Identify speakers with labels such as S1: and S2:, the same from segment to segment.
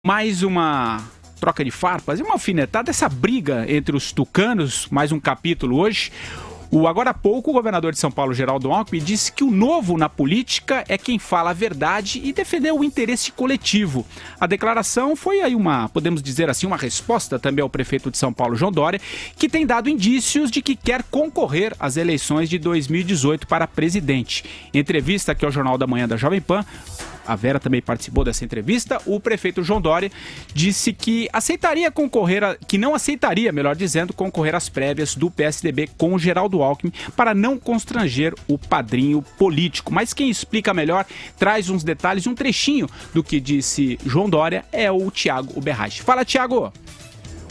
S1: Mais uma troca de farpas e uma alfinetada, essa briga entre os tucanos, mais um capítulo hoje. Agora há pouco, o governador de São Paulo, Geraldo Alckmin, disse que o novo na política é quem fala a verdade e defender o interesse coletivo. A declaração foi aí podemos dizer assim, uma resposta também ao prefeito de São Paulo, João Dória, que tem dado indícios de que quer concorrer às eleições de 2018 para presidente. Em entrevista aqui ao Jornal da Manhã da Jovem Pan, a Vera também participou dessa entrevista, o prefeito João Dória disse que não aceitaria, melhor dizendo, concorrer às prévias do PSDB com o Geraldo Alckmin para não constranger o padrinho político. Mas quem explica melhor, traz uns detalhes, um trechinho do que disse João Dória, é o Thiago Uberraich. Fala, Thiago!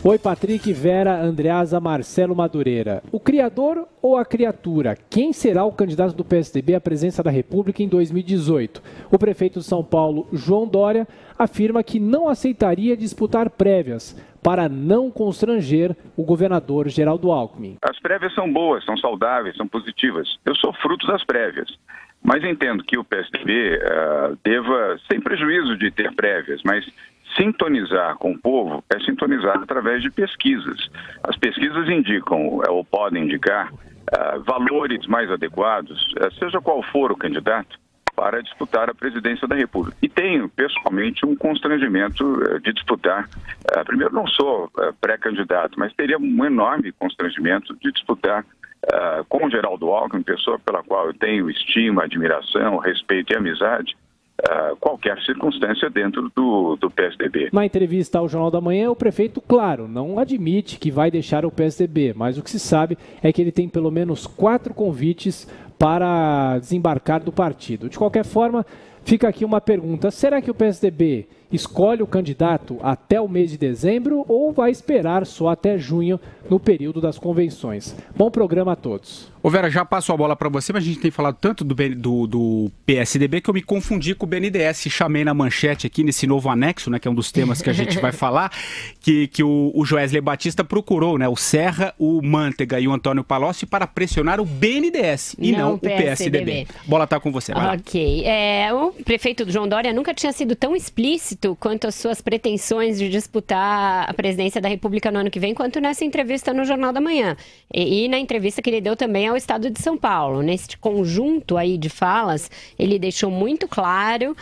S2: Oi, Patrick, Vera, Andreasa, Marcelo Madureira. O criador ou a criatura? Quem será o candidato do PSDB à presidência da República em 2018? O prefeito de São Paulo, João Dória, afirma que não aceitaria disputar prévias para não constranger o governador Geraldo Alckmin.
S3: As prévias são boas, são saudáveis, são positivas. Eu sou fruto das prévias. Mas entendo que o PSDB deva, sem prejuízo de ter prévias, mas sintonizar com o povo é sintonizar através de pesquisas. As pesquisas indicam, ou podem indicar, valores mais adequados, seja qual for o candidato, para disputar a presidência da República. E tenho, pessoalmente, um constrangimento de disputar. Primeiro, não sou pré-candidato, mas teria um enorme constrangimento de disputar com o Geraldo Alckmin, pessoa pela qual eu tenho estima, admiração, respeito e amizade, qualquer circunstância dentro do PSDB.
S2: Na entrevista ao Jornal da Manhã, o prefeito, claro, não admite que vai deixar o PSDB, mas o que se sabe é que ele tem pelo menos 4 convites para desembarcar do partido. De qualquer forma, fica aqui uma pergunta: será que o PSDB escolhe o candidato até o mês de dezembro ou vai esperar só até junho, no período das convenções? Bom programa a todos.
S1: Ô Vera, já passo a bola para você, mas a gente tem falado tanto do PSDB que eu me confundi com o BNDES. Chamei na manchete aqui nesse novo anexo, né, que é um dos temas que a gente vai falar, que o Joesley Batista procurou, né, o Serra, o Mantega e o Antônio Palocci para pressionar o BNDES e não o PSDB. Bola tá com você, vai.
S4: Ok. O prefeito João Dória nunca tinha sido tão explícito quanto às suas pretensões de disputar a presidência da República no ano que vem, quanto nessa entrevista no Jornal da Manhã. E na entrevista que ele deu também ao Estado de São Paulo. Nesse conjunto aí de falas, ele deixou muito claro,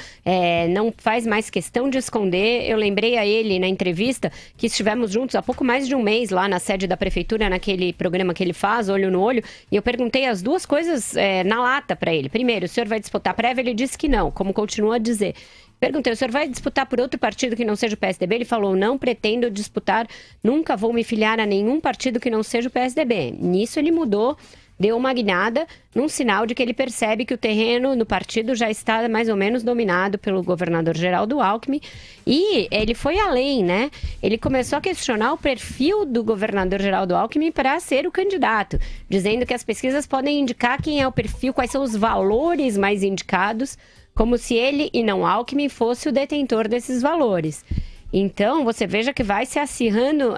S4: não faz mais questão de esconder. Eu lembrei a ele na entrevista que estivemos juntos há pouco mais de um mês lá na sede da prefeitura, naquele programa que ele faz, Olho no Olho, e eu perguntei as duas coisas na lata para ele. Primeiro, o senhor vai disputar prévia? Ele disse que não, como continua a dizer. Perguntei, o senhor vai disputar por outro partido que não seja o PSDB? Ele falou, não pretendo disputar, nunca vou me filiar a nenhum partido que não seja o PSDB. Nisso ele mudou, deu uma guinada, num sinal de que ele percebe que o terreno no partido já está mais ou menos dominado pelo governador Geraldo Alckmin. E ele foi além, né? Ele começou a questionar o perfil do governador Geraldo Alckmin para ser o candidato, dizendo que as pesquisas podem indicar quem é o perfil, quais são os valores mais indicados, como se ele e não Alckmin fosse o detentor desses valores. Então, você veja que vai se acirrando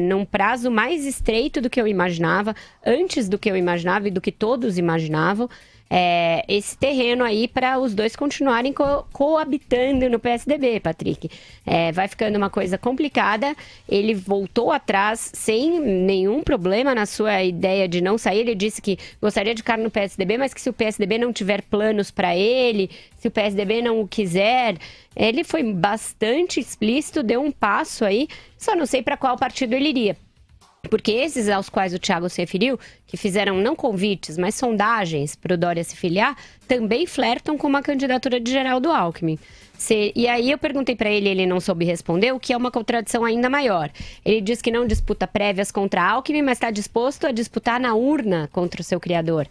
S4: num prazo mais estreito do que eu imaginava, antes do que eu imaginava e do que todos imaginavam, esse terreno aí para os dois continuarem coabitando no PSDB, Patrick. Vai ficando uma coisa complicada. Ele voltou atrás sem nenhum problema na sua ideia de não sair. Ele disse que gostaria de ficar no PSDB, mas que se o PSDB não tiver planos para ele, se o PSDB não o quiser, ele foi bastante explícito, deu um passo aí, só não sei para qual partido ele iria. Porque esses aos quais o Thiago se referiu, que fizeram não convites, mas sondagens para o Dória se filiar, também flertam com uma candidatura de Geraldo Alckmin. E aí eu perguntei para ele, ele não soube responder, o que é uma contradição ainda maior. Ele diz que não disputa prévias contra Alckmin, mas está disposto a disputar na urna contra o seu criador.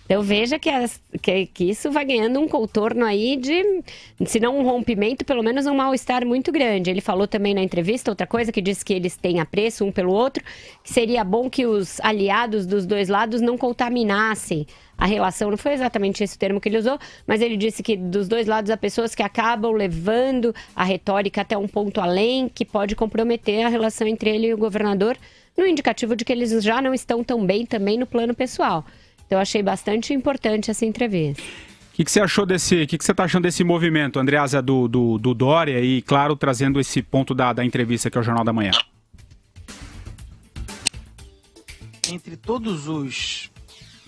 S4: Então veja que isso vai ganhando um contorno aí de, se não um rompimento, pelo menos um mal-estar muito grande. Ele falou também na entrevista outra coisa, que disse que eles têm apreço um pelo outro, que seria bom que os aliados dos dois lados não contaminassem a relação. Não foi exatamente esse o termo que ele usou, mas ele disse que dos dois lados há pessoas que acabam levando a retórica até um ponto além, que pode comprometer a relação entre ele e o governador, no indicativo de que eles já não estão tão bem também no plano pessoal. Então, eu achei bastante importante essa entrevista.
S1: O que você achou desse? O que você está achando desse movimento, Andreasa, do Dória e, claro, trazendo esse ponto da entrevista aqui ao Jornal da Manhã?
S5: Entre todos os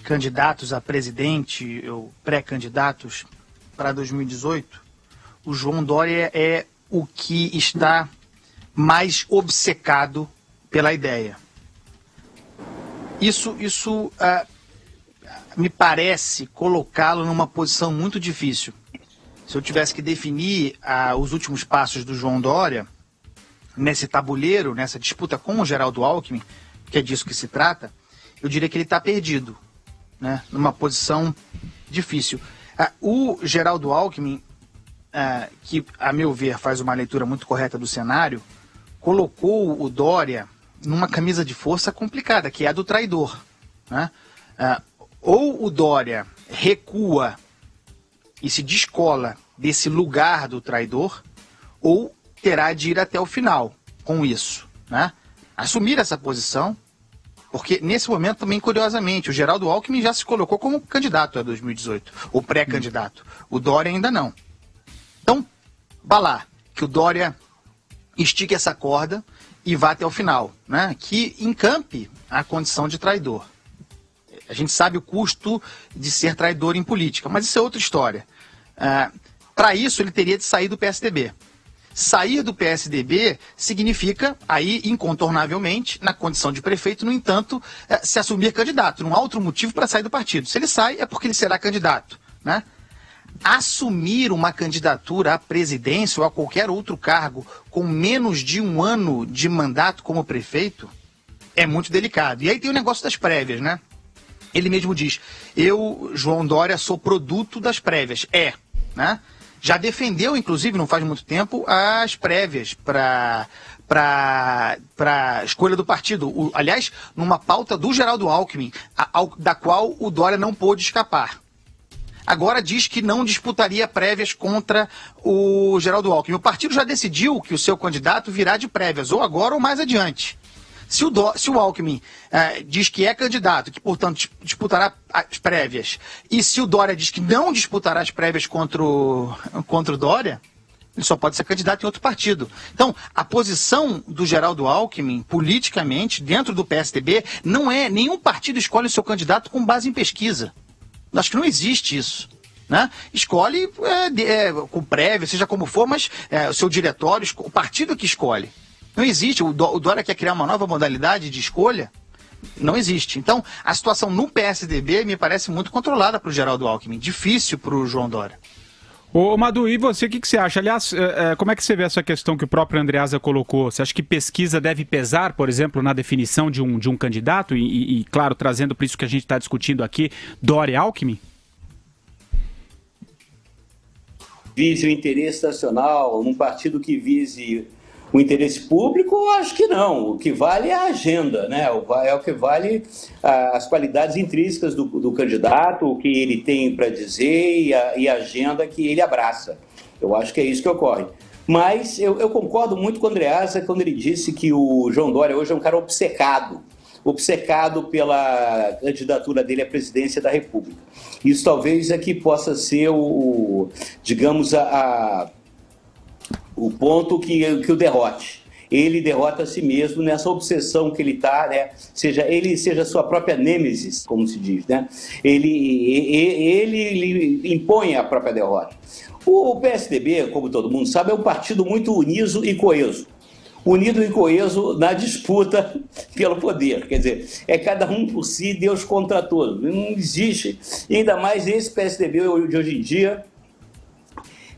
S5: candidatos a presidente ou pré-candidatos para 2018, o João Dória é o que está mais obcecado pela ideia. Isso me parece colocá-lo numa posição muito difícil. Se eu tivesse que definir os últimos passos do João Dória, nesse tabuleiro, nessa disputa com o Geraldo Alckmin, que é disso que se trata, eu diria que ele está perdido, né, numa posição difícil. O Geraldo Alckmin, que, a meu ver, faz uma leitura muito correta do cenário, colocou o Dória numa camisa de força complicada, que é a do traidor, né? Ou o Dória recua e se descola desse lugar do traidor, ou terá de ir até o final com isso, né? Assumir essa posição, porque nesse momento também, curiosamente, o Geraldo Alckmin já se colocou como candidato a 2018, ou pré-candidato. O Dória ainda não. Então, vá lá, que o Dória estique essa corda e vá até o final, né? Que encampe a condição de traidor. A gente sabe o custo de ser traidor em política, mas isso é outra história. Para isso, ele teria de sair do PSDB. Sair do PSDB significa, aí, incontornavelmente, na condição de prefeito, no entanto, se assumir candidato. Não há outro motivo para sair do partido. Se ele sai, é porque ele será candidato, né? Assumir uma candidatura à presidência ou a qualquer outro cargo com menos de 1 ano de mandato como prefeito é muito delicado. E aí tem o negócio das prévias, né? Ele mesmo diz, eu, João Dória, sou produto das prévias. Né? Já defendeu, inclusive, não faz muito tempo, as prévias para a escolha do partido. Aliás, numa pauta do Geraldo Alckmin, da qual o Dória não pôde escapar. Agora diz que não disputaria prévias contra o Geraldo Alckmin. O partido já decidiu que o seu candidato virá de prévias, ou agora ou mais adiante. Se o Alckmin diz que é candidato, que, portanto, disputará as prévias, e se o Dória diz que não disputará as prévias contra o Dória, ele só pode ser candidato em outro partido. Então, a posição do Geraldo Alckmin, politicamente, dentro do PSDB, não é nenhum partido escolhe o seu candidato com base em pesquisa. Acho que não existe isso. Né? Escolhe com prévia, seja como for, mas o seu diretório, o partido que escolhe. Não existe. O Dória quer criar uma nova modalidade de escolha? Não existe. Então, a situação no PSDB me parece muito controlada para o Geraldo Alckmin, difícil para o João Dória.
S1: Ô Madu, e você, o que você acha? Aliás, como é que você vê essa questão que o próprio Andreasa colocou? Você acha que pesquisa deve pesar, por exemplo, na definição de um candidato? E, claro, trazendo para isso que a gente está discutindo aqui, Dória e Alckmin?
S6: Vise o interesse nacional, num partido que vise o interesse público, eu acho que não. O que vale é a agenda, né? É o que vale as qualidades intrínsecas do candidato, o que ele tem para dizer e a agenda que ele abraça. Eu acho que é isso que ocorre. Mas eu concordo muito com o Andreasa quando ele disse que o João Dória hoje é um cara obcecado pela candidatura dele à presidência da República. Isso talvez é que possa ser digamos, o ponto que o derrote. Ele derrota a si mesmo nessa obsessão que ele está, né? Ele seja a sua própria nêmesis, como se diz, né? Ele impõe a própria derrota. O PSDB, como todo mundo sabe, é um partido muito unido e coeso. Unido e coeso na disputa pelo poder. Quer dizer, é cada um por si, Deus contra todos. Não existe. E ainda mais esse PSDB de hoje em dia,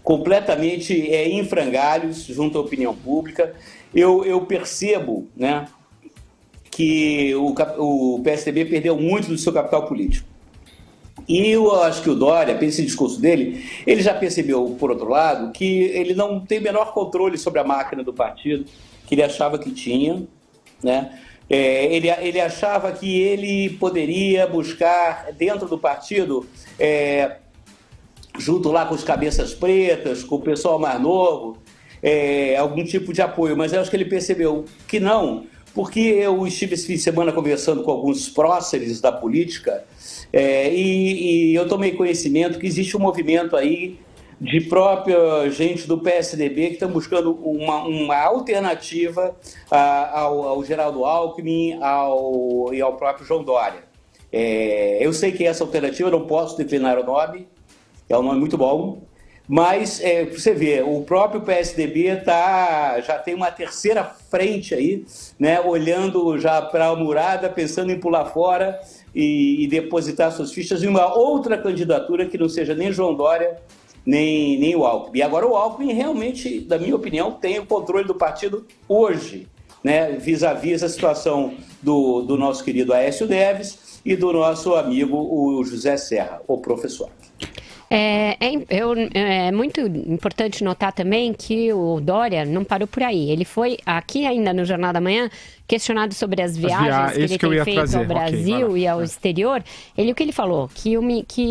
S6: completamente em frangalhos junto à opinião pública. Eu percebo, né, que o PSDB perdeu muito do seu capital político. E eu acho que o Dória, esse discurso dele, ele já percebeu, por outro lado, que ele não tem o menor controle sobre a máquina do partido, que ele achava que tinha, né? Ele achava que ele poderia buscar dentro do partido, junto lá com os cabeças pretas, com o pessoal mais novo, algum tipo de apoio. Mas eu acho que ele percebeu que não, porque eu estive esse fim de semana conversando com alguns próceres da política e eu tomei conhecimento que existe um movimento aí de própria gente do PSDB que estão buscando uma alternativa ao Geraldo Alckmin e ao próprio João Dória. Eu sei que essa alternativa, eu não posso declinar o nome, é um nome muito bom, mas você vê, o próprio PSDB já tem uma terceira frente aí, né, olhando já para a murada, pensando em pular fora e depositar suas fichas em uma outra candidatura que não seja nem João Dória, nem o Alckmin. E agora o Alckmin realmente, na minha opinião, tem o controle do partido hoje, né, vis-à-vis a situação do nosso querido Aécio Neves e do nosso amigo o José Serra, o professor.
S4: É muito importante notar também que o Dória não parou por aí. Ele foi aqui ainda no Jornal da Manhã questionado sobre as viagens que ele tem feito ao Brasil e ao exterior. O que ele falou? Que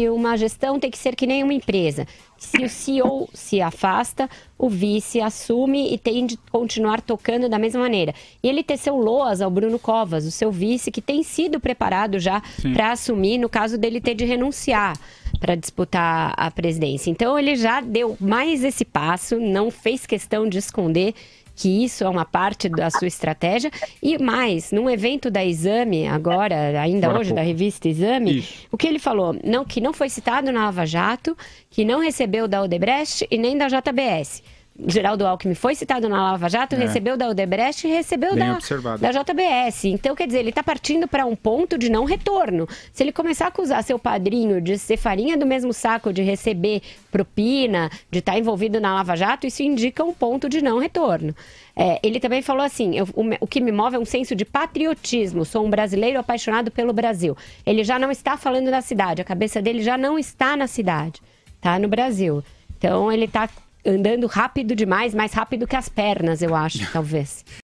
S4: uma gestão tem que ser que nem uma empresa. Se o CEO se afasta, o vice assume e tem de continuar tocando da mesma maneira. E ele teceu loas ao Bruno Covas, o seu vice, que tem sido preparado já para assumir no caso dele ter de renunciar para disputar a presidência. Então ele já deu mais esse passo, não fez questão de esconder que isso é uma parte da sua estratégia. E mais, num evento da Exame, ainda hoje, da revista Exame, o que ele falou? Que não foi citado na Lava Jato, que não recebeu da Odebrecht e nem da JBS. Geraldo Alckmin foi citado na Lava Jato, recebeu da Odebrecht e recebeu da JBS. Então, quer dizer, ele está partindo para um ponto de não retorno. Se ele começar a acusar seu padrinho de ser farinha do mesmo saco, de receber propina, de estar envolvido na Lava Jato, isso indica um ponto de não retorno. Ele também falou assim, o que me move é um senso de patriotismo, sou um brasileiro apaixonado pelo Brasil. Ele já não está falando da cidade, a cabeça dele já não está na cidade, está no Brasil. Então, ele está andando rápido demais, mais rápido que as pernas, eu acho, talvez.